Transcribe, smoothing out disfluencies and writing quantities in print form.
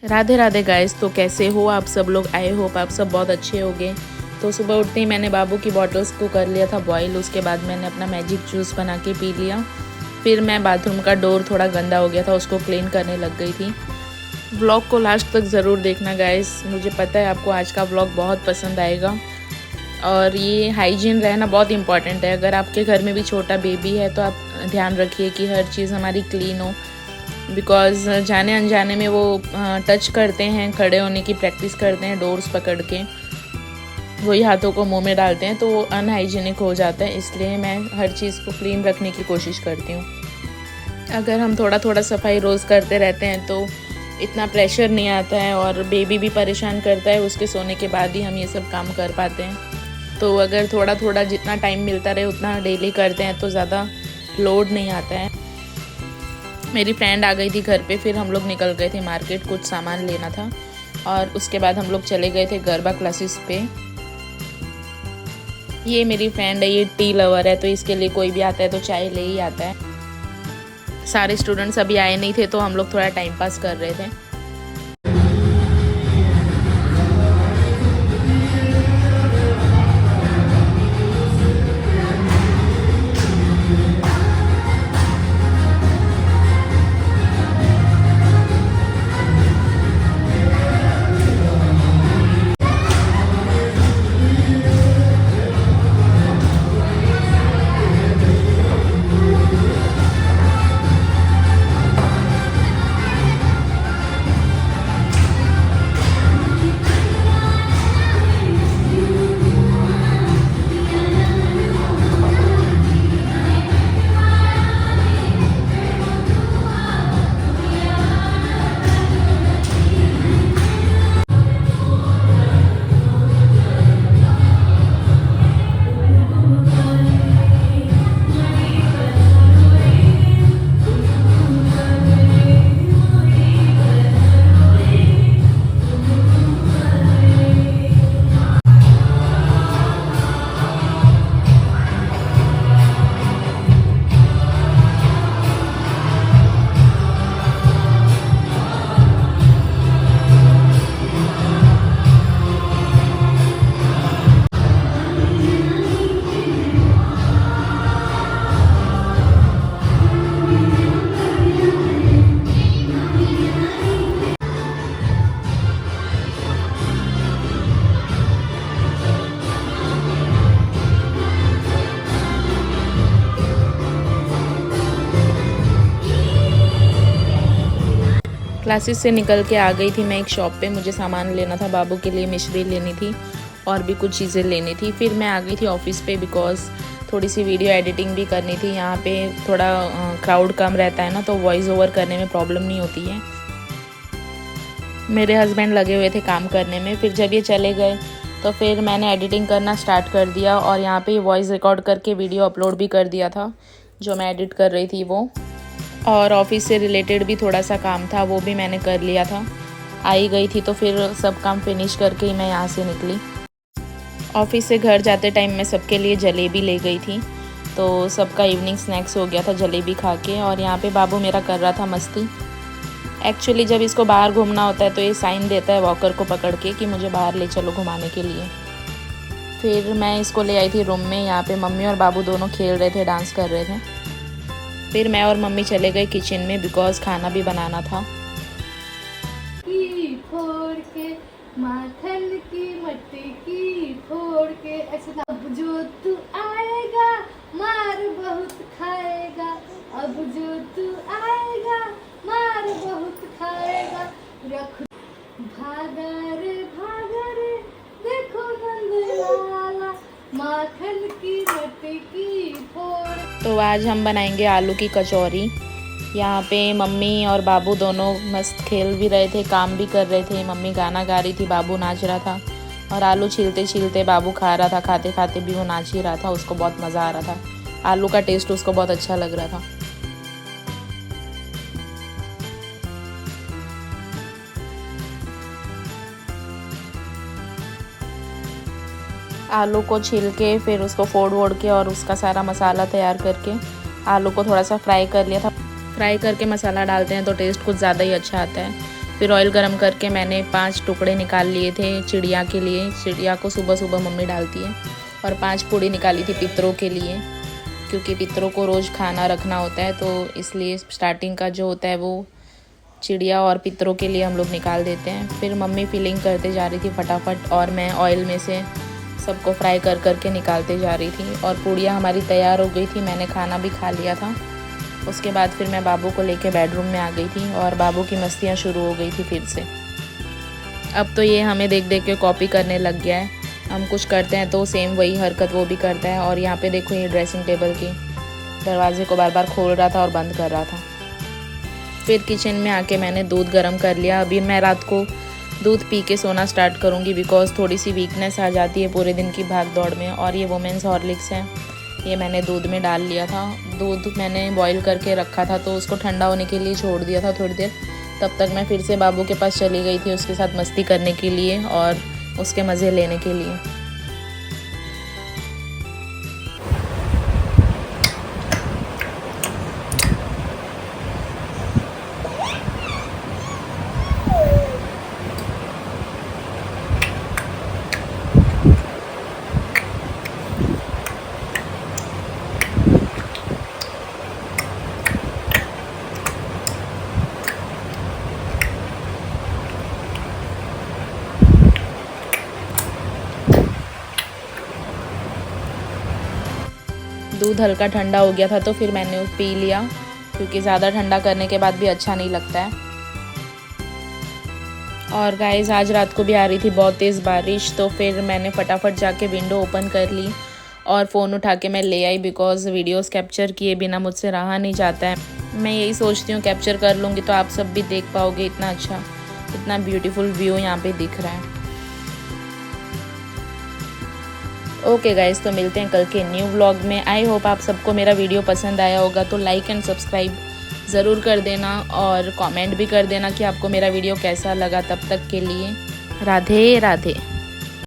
Radhe Radhe guys. तो कैसे हो आप सब लोग? आई होप आप सब बहुत अच्छे होंगे। तो सुबह उठते ही मैंने बाबू की बॉटल्स को कर लिया था बॉईल। उसके बाद मैंने अपना मैजिक जूस बना के पी लिया। फिर मैं बाथरूम का डोर थोड़ा गंदा हो गया था, उसको क्लीन करने लग गई थी। व्लॉग को लास्ट तक ज़रूर देखना गाइस, मुझे पता है आपको आज का व्लॉग बहुत पसंद आएगा। और ये हाइजीन रहना बहुत इम्पॉर्टेंट है। अगर आपके घर में भी छोटा बेबी है तो आप ध्यान रखिए कि हर चीज़ हमारी क्लीन हो, बिकॉज़ जाने अनजाने में वो टच करते हैं, खड़े होने की प्रैक्टिस करते हैं, डोर्स पकड़ के वही हाथों को मुंह में डालते हैं तो वो अनहाइजीनिक हो जाता है। इसलिए मैं हर चीज़ को क्लीन रखने की कोशिश करती हूँ। अगर हम थोड़ा थोड़ा सफाई रोज़ करते रहते हैं तो इतना प्रेशर नहीं आता है और बेबी भी परेशान करता है, उसके सोने के बाद ही हम ये सब काम कर पाते हैं। तो अगर थोड़ा थोड़ा जितना टाइम मिलता रहे उतना डेली करते हैं तो ज़्यादा लोड नहीं आता है। मेरी फ्रेंड आ गई थी घर पे, फिर हम लोग निकल गए थे मार्केट, कुछ सामान लेना था और उसके बाद हम लोग चले गए थे गरबा क्लासेस पे। ये मेरी फ्रेंड है, ये टी लवर है, तो इसके लिए कोई भी आता है तो चाय ले ही आता है। सारे स्टूडेंट्स अभी आए नहीं थे तो हम लोग थोड़ा टाइम पास कर रहे थे। क्लासेस से निकल के आ गई थी मैं एक शॉप पे, मुझे सामान लेना था, बाबू के लिए मिश्री लेनी थी और भी कुछ चीज़ें लेनी थी। फिर मैं आ गई थी ऑफिस पे बिकॉज़ थोड़ी सी वीडियो एडिटिंग भी करनी थी। यहाँ पे थोड़ा क्राउड कम रहता है ना, तो वॉइस ओवर करने में प्रॉब्लम नहीं होती है। मेरे हस्बैंड लगे हुए थे काम करने में। फिर जब ये चले गए तो फिर मैंने एडिटिंग करना स्टार्ट कर दिया और यहाँ पे वॉइस रिकॉर्ड करके वीडियो अपलोड भी कर दिया था जो मैं एडिट कर रही थी वो। और ऑफिस से रिलेटेड भी थोड़ा सा काम था, वो भी मैंने कर लिया था। आई गई थी तो फिर सब काम फिनिश करके ही मैं यहाँ से निकली। ऑफिस से घर जाते टाइम मैं सबके लिए जलेबी ले गई थी, तो सबका इवनिंग स्नैक्स हो गया था जलेबी खा के। और यहाँ पे बाबू मेरा कर रहा था मस्ती। एक्चुअली जब इसको बाहर घूमना होता है तो ये साइन देता है वॉकर को पकड़ के कि मुझे बाहर ले चलो घुमाने के लिए। फिर मैं इसको ले आई थी रूम में। यहाँ पे मम्मी और बाबू दोनों खेल रहे थे, डांस कर रहे थे। फिर मैं और मम्मी चले गए किचन में बिकॉज़ खाना भी बनाना था। फोड़ के माखन की मटकी फोड़ के ऐसे अब जो तू आएगा मार बहुत खाएगा, अब जो तू आएगा मार बहुत खाएगा, रख भागा रे देखो नंदलाला माखन की मटकी फोड़। तो आज हम बनाएंगे आलू की कचौरी। यहाँ पे मम्मी और बाबू दोनों मस्त खेल भी रहे थे, काम भी कर रहे थे। मम्मी गाना गा रही थी, बाबू नाच रहा था और आलू छीलते छीलते बाबू खा रहा था। खाते खाते भी वो नाच ही रहा था, उसको बहुत मज़ा आ रहा था। आलू का टेस्ट उसको बहुत अच्छा लग रहा था। आलू को छील के फिर उसको फोड़ वोड़ के और उसका सारा मसाला तैयार करके आलू को थोड़ा सा फ्राई कर लिया था। फ्राई करके मसाला डालते हैं तो टेस्ट कुछ ज़्यादा ही अच्छा आता है। फिर ऑयल गरम करके मैंने 5 टुकड़े निकाल लिए थे चिड़िया के लिए। चिड़िया को सुबह सुबह मम्मी डालती है। और 5 पूड़ी निकाली थी पितरों के लिए, क्योंकि पितरों को रोज़ खाना रखना होता है, तो इसलिए स्टार्टिंग का जो होता है वो चिड़िया और पितरों के लिए हम लोग निकाल देते हैं। फिर मम्मी फिलिंग करते जा रही थी फटाफट, और मैं ऑयल में से सबको फ्राई कर करके निकालते जा रही थी। और पूड़ियाँ हमारी तैयार हो गई थी, मैंने खाना भी खा लिया था। उसके बाद फिर मैं बाबू को लेके बेडरूम में आ गई थी और बाबू की मस्तियाँ शुरू हो गई थी फिर से। अब तो ये हमें देख देख के कॉपी करने लग गया है। हम कुछ करते हैं तो सेम वही हरकत वो भी करता है। और यहाँ पे देखो ये ड्रेसिंग टेबल की दरवाजे को बार बार खोल रहा था और बंद कर रहा था। फिर किचन में आके मैंने दूध गर्म कर लिया। अभी मैं रात को दूध पी के सोना स्टार्ट करूँगी, बिकॉज़ थोड़ी सी वीकनेस आ जाती है पूरे दिन की भाग दौड़ में। और ये वुमेन्स हॉर्लिक्स है, ये मैंने दूध में डाल लिया था। दूध मैंने बॉईल करके रखा था, तो उसको ठंडा होने के लिए छोड़ दिया था थोड़ी देर। तब तक मैं फिर से बाबू के पास चली गई थी उसके साथ मस्ती करने के लिए और उसके मज़े लेने के लिए। दूध हल्का ठंडा हो गया था तो फिर मैंने वो पी लिया, क्योंकि ज़्यादा ठंडा करने के बाद भी अच्छा नहीं लगता है। और गाइस आज रात को भी आ रही थी बहुत तेज़ बारिश, तो फिर मैंने फटाफट जाके विंडो ओपन कर ली और फ़ोन उठा के मैं ले आई, बिकॉज़ वीडियोस कैप्चर किए बिना मुझसे रहा नहीं जाता है। मैं यही सोचती हूँ कैप्चर कर लूँगी तो आप सब भी देख पाओगे। इतना अच्छा, इतना ब्यूटीफुल व्यू यहाँ पे दिख रहा है। ओके गाइस, तो मिलते हैं कल के न्यू व्लॉग में। आई होप आप सबको मेरा वीडियो पसंद आया होगा, तो लाइक एंड सब्सक्राइब ज़रूर कर देना और कमेंट भी कर देना कि आपको मेरा वीडियो कैसा लगा। तब तक के लिए राधे राधे।